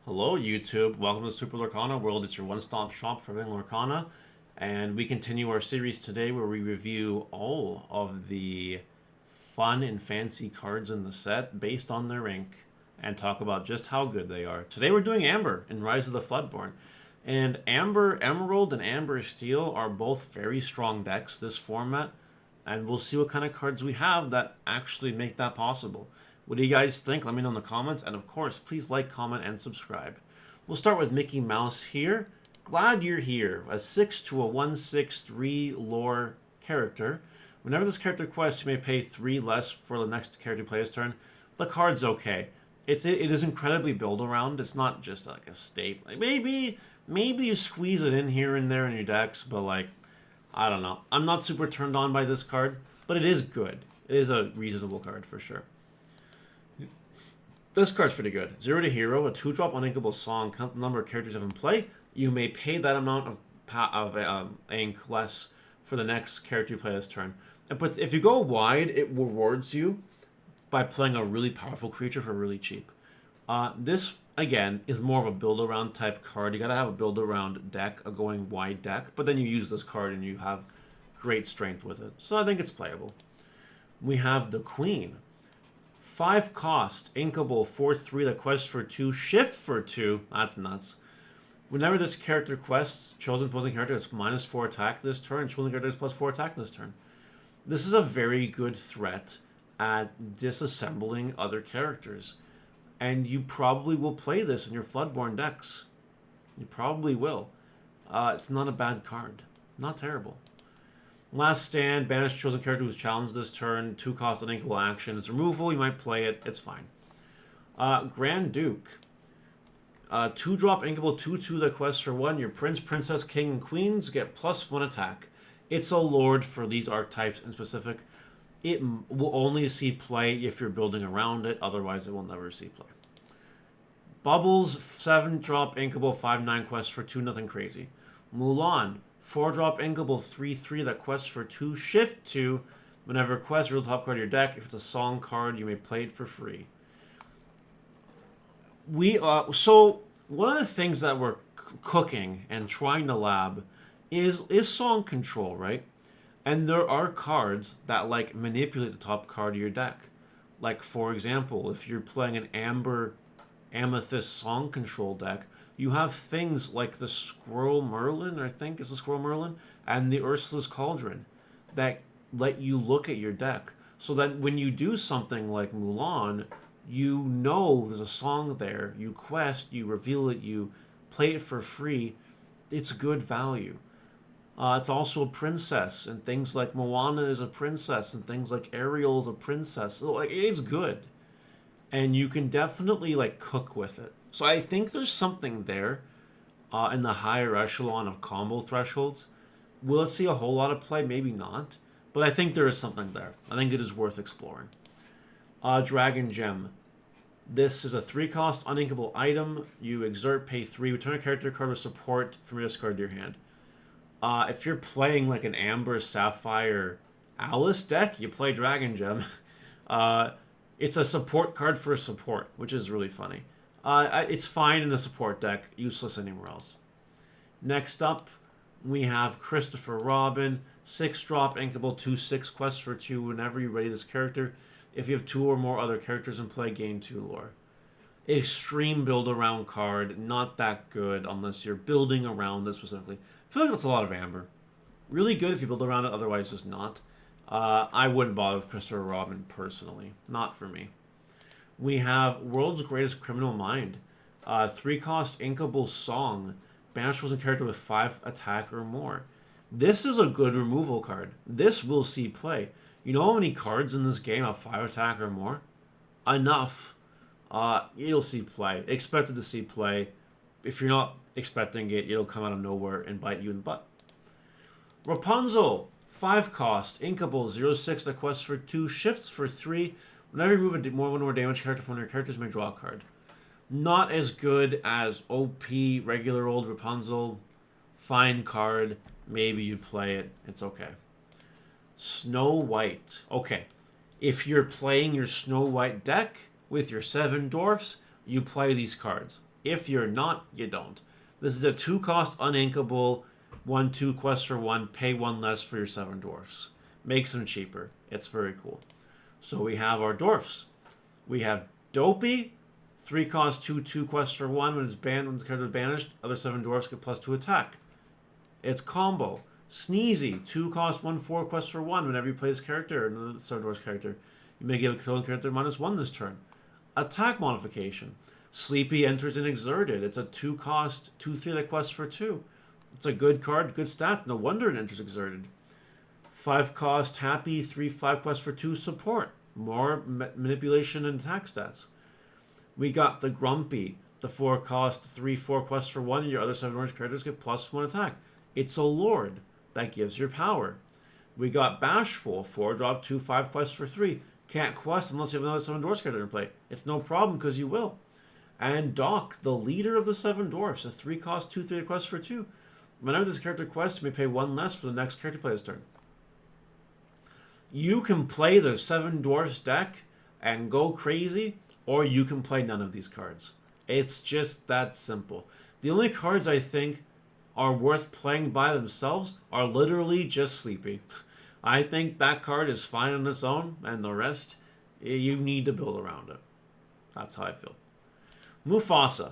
Hello, YouTube. Welcome to Super Lorcana World. It's your one-stop shop for everything Lorcana. And we continue our series today where we review all of the fun and fancy cards in the set based on their ink and talk about just how good they are. Today we're doing Amber in Rise of the Floodborn. And Amber Emerald and Amber Steel are both very strong decks this format. And we'll see what kind of cards we have that actually make that possible. What do you guys think? Let me know in the comments. And of course, please like, comment, and subscribe. We'll start with Mickey Mouse here. Glad you're here. A 6 to a 1/6/3 lore character. Whenever this character quests, you may pay 3 less for the next character player's turn. The card's okay. It is incredibly build around. It's not just like a state. Like maybe you squeeze it in here and there in your decks, but like, I don't know. I'm not super turned on by this card, but it is good. It is a reasonable card for sure. This card's pretty good. 0 to hero, a 2-drop uninkable song. Count the number of characters you have in play. You may pay that amount of ink less for the next character you play this turn. But if you go wide, it rewards you by playing a really powerful creature for really cheap. This, again, is more of a build-around type card. You gotta have a build-around deck, a going wide deck. But then you use this card and you have great strength with it. So I think it's playable. We have the Queen. 5 cost, inkable, 4/3 that quests for 2, shift for 2. That's nuts. Whenever this character quests, chosen opposing character is -4 attack this turn, chosen character is +4 attack this turn. This is a very good threat at disassembling other characters. And you probably will play this in your Floodborn decks. You probably will. It's not a bad card. Not terrible. Last Stand, banish chosen character who's challenged this turn. 2 cost uninkable action. It's removal, you might play it. It's fine. Grand Duke. 2-drop inkable 2/2 that quests for 1. Your Prince, Princess, King, and Queens get +1 attack. It's a lord for these archetypes in specific. It will only see play if you're building around it. Otherwise, it will never see play. Bubbles, 7-drop inkable 5/9 quests for 2. Nothing crazy. Mulan. 4-drop inkable 3/3 that quests for 2, shift 2. Whenever it quests, reveal the top card of your deck. If it's a song card, you may play it for free. So one of the things that we're cooking and trying to lab is song control, right? And there are cards that like manipulate the top card of your deck. Like for example, if you're playing an Amethyst song control deck, you have things like the Squirrel Merlin, I think is the Squirrel Merlin, and the Ursula's Cauldron that let you look at your deck. So that when you do something like Mulan, you know there's a song there, you quest, you reveal it, you play it for free. It's good value. It's also a princess, and things like Moana is a princess, and things like Ariel is a princess. So like, it's good. And you can definitely like cook with it. So I think there's something there in the higher echelon of combo thresholds. Will it see a whole lot of play? Maybe not. But I think there is something there. I think it is worth exploring. Dragon Gem. This is a 3-cost uninkable item. You exert, pay 3, return a character card with support from your discard to your hand. If you're playing like an Amber, Sapphire, Alice deck, you play Dragon Gem. It's a support card for support, which is really funny. It's fine in the support deck, useless anywhere else. Next up, we have Christopher Robin. 6-drop inkable 2/6 quests for 2. Whenever you ready this character, if you have 2 or more other characters in play, gain 2 lore. Extreme build around card, not that good unless you're building around this specifically. I feel like that's a lot of Amber. Really good if you build around it, otherwise just not. I wouldn't bother with Christopher Robin personally. Not for me. We have World's Greatest Criminal Mind. 3-cost inkable song. Banish chosen character with 5 attack or more. This is a good removal card. This will see play. You know how many cards in this game have 5 attack or more? Enough. It'll see play. Expected to see play. If you're not expecting it, it'll come out of nowhere and bite you in the butt. Rapunzel. 5-cost, inkable, 0/6 that quests for 2, shifts for 3. Whenever you move a one or more damage character from one of your characters, you may draw a card. Not as good as OP, regular old Rapunzel. Fine card. Maybe you play it. It's okay. Snow White. Okay. If you're playing your Snow White deck with your 7 Dwarfs, you play these cards. If you're not, you don't. This is a 2-cost uninkable 1/2 quest for 1, pay 1 less for your 7 dwarfs. Makes them cheaper. It's very cool. So we have our dwarfs. We have Dopey, 3-cost 2/2 quest for 1. When the character is banished, other 7 dwarfs get +2 attack. It's combo. Sneezy, 2-cost 1/4 quest for 1. Whenever you play this character, or another 7 dwarfs character, you may give a controlling character -1 this turn. Attack modification. Sleepy enters in Exerted. It's a 2-cost 2/3 quest for 2. It's a good card, good stats. No wonder it enters Exerted. 5-cost Happy, 3/5 quest for 2 support. More manipulation and attack stats. We got the Grumpy, the 4-cost 3/4 quest for 1, and your other 7 orange characters get +1 attack. It's a Lord. That gives your power. We got Bashful, 4-drop 2/5 quest for 3. Can't quest unless you have another 7 dwarfs character in play. It's no problem because you will. And Doc, the leader of the 7 dwarfs, a 3-cost 2/3 quest for 2. Whenever this character quests, you may pay 1 less for the next character play this turn. You can play the 7 dwarfs deck and go crazy, or you can play none of these cards. It's just that simple. The only cards I think are worth playing by themselves are literally just Sleepy. I think that card is fine on its own, and the rest, you need to build around it. That's how I feel. Mufasa,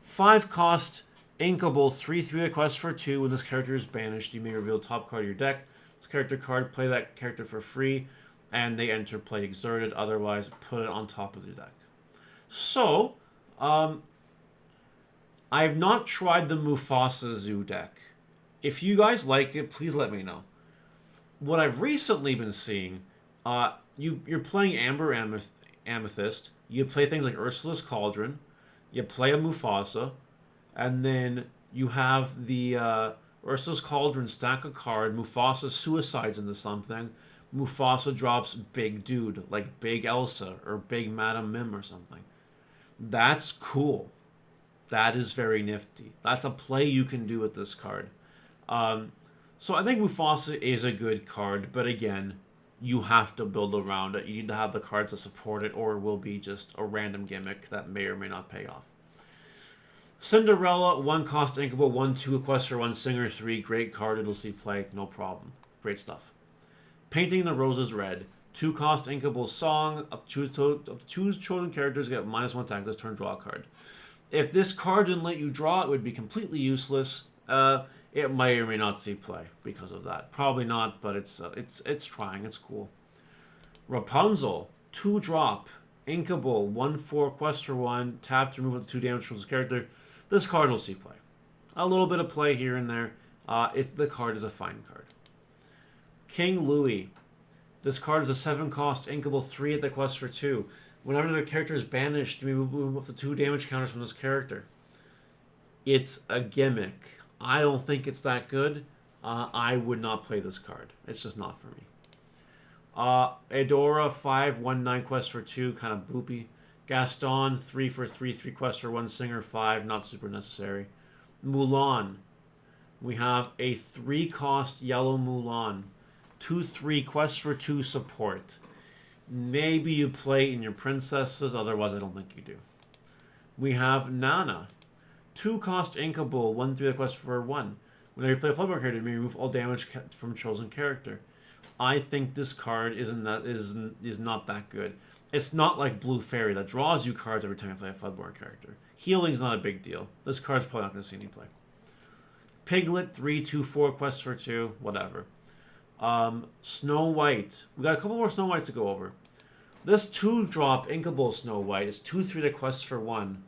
5-cost inkable 3/3 quest for 2. When this character is banished, you may reveal top card of your deck. This character card, play that character for free, and they enter play Exerted. Otherwise, put it on top of your deck. So, I have not tried the Mufasa Zoo deck. If you guys like it, please let me know. What I've recently been seeing, you're playing Amber Amethyst. You play things like Ursula's Cauldron. You play a Mufasa. And then you have the Ursula's Cauldron stack a card. Mufasa suicides into something. Mufasa drops Big Dude, like Big Elsa or Big Madam Mim or something. That's cool. That is very nifty. That's a play you can do with this card. So I think Mufasa is a good card, but again, you have to build around it. You need to have the cards that support it, or it will be just a random gimmick that may or may not pay off. Cinderella, 1-cost inkable, 1/2 quest for 1, Singer 3. Great card, it'll see play, no problem. Great stuff. Painting the Roses Red, 2-cost inkable song. Up to 2 chosen characters get -1 attack this turn, draw a card. If this card didn't let you draw, it would be completely useless. It may or may not see play because of that. Probably not, but it's trying. It's cool. Rapunzel, 2-drop, inkable, 1/4 quest for 1. Tap to remove the 2 damage from this character. This card will see play. A little bit of play here and there. The card is a fine card. King Louis. This card is a 7-cost inkable 3 at the quest for 2. Whenever the character is banished, you may remove the 2 damage counters from this character. It's a gimmick. I don't think it's that good. I would not play this card. It's just not for me. Adora, 5/1/9 quest for 2, kind of boopy. Gaston, 3 for 3, 3 quest for 1, Singer 5, not super necessary. Mulan. We have a 3-cost yellow Mulan. 2/3 quest for 2 support. Maybe you play in your princesses, otherwise I don't think you do. We have Nana. 2-cost inkable, 1/3 quest for 1. Whenever you play a Floodborn character, you may remove all damage from a chosen character. I think this card is not that good. It's not like Blue Fairy that draws you cards every time you play a Floodborn character. Healing's not a big deal. This card's probably not going to see any play. Piglet, 3/2/4 quest for 2, whatever. Snow White. We got a couple more Snow Whites to go over. This 2-drop inkable Snow White is 2/3 quest for 1.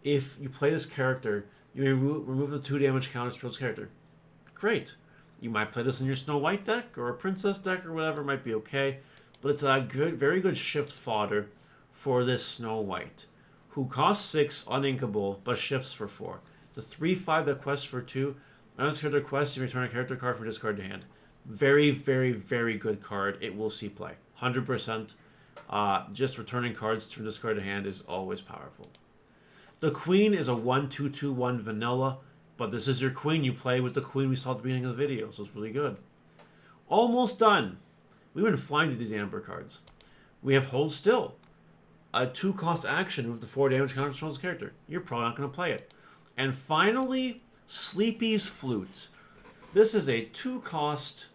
If you play this character, you may remove the 2 damage counters for this character. Great. You might play this in your Snow White deck or a Princess deck or whatever, might be okay. But it's a very good shift fodder for this Snow White, who costs 6 uninkable but shifts for 4. The 3/5 that quests for 2. On this character quest, you return a character card from discard to hand. Very, very, very good card. It will see play. 100%. Just returning cards from discard to hand is always powerful. The Queen is a 1/2/2/1 vanilla, but this is your Queen. You play with the Queen we saw at the beginning of the video, so it's really good. Almost done. We've been flying through these Amber cards. We have Hold Still. a 2-cost action with the 4 damage counter controls the character. You're probably not going to play it. And finally, Sleepy's Flute. This is a 2-cost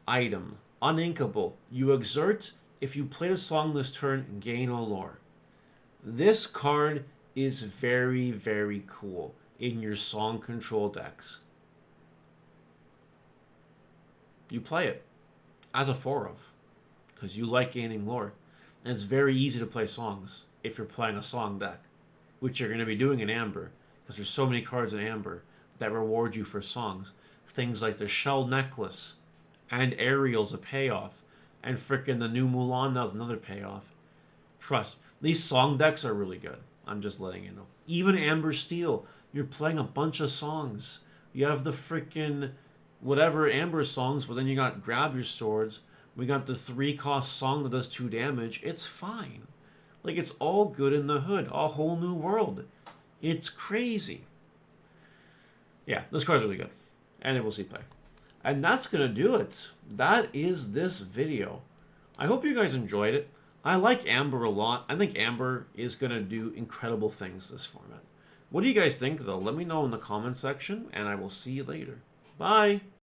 item. Uninkable. You exert if you play the song this turn, gain Allure. This card is very, very cool in your song control decks. You play it as a 4-of because you like gaining lore. And it's very easy to play songs if you're playing a song deck, which you're going to be doing in Amber because there's so many cards in Amber that reward you for songs. Things like the Shell Necklace and Ariel's a payoff, and frickin' the new Mulan, that was another payoff. Trust, these song decks are really good. I'm just letting you know. Even Amber Steel, you're playing a bunch of songs. You have the frickin' whatever Amber songs, but then you got Grab Your Swords. We got the 3-cost song that does 2 damage. It's fine. Like, it's all good in the hood. A whole new world. It's crazy. Yeah, this card's really good. And it will see play. And that's going to do it. That is this video. I hope you guys enjoyed it. I like Amber a lot. I think Amber is going to do incredible things this format. What do you guys think, though? Let me know in the comment section, and I will see you later. Bye!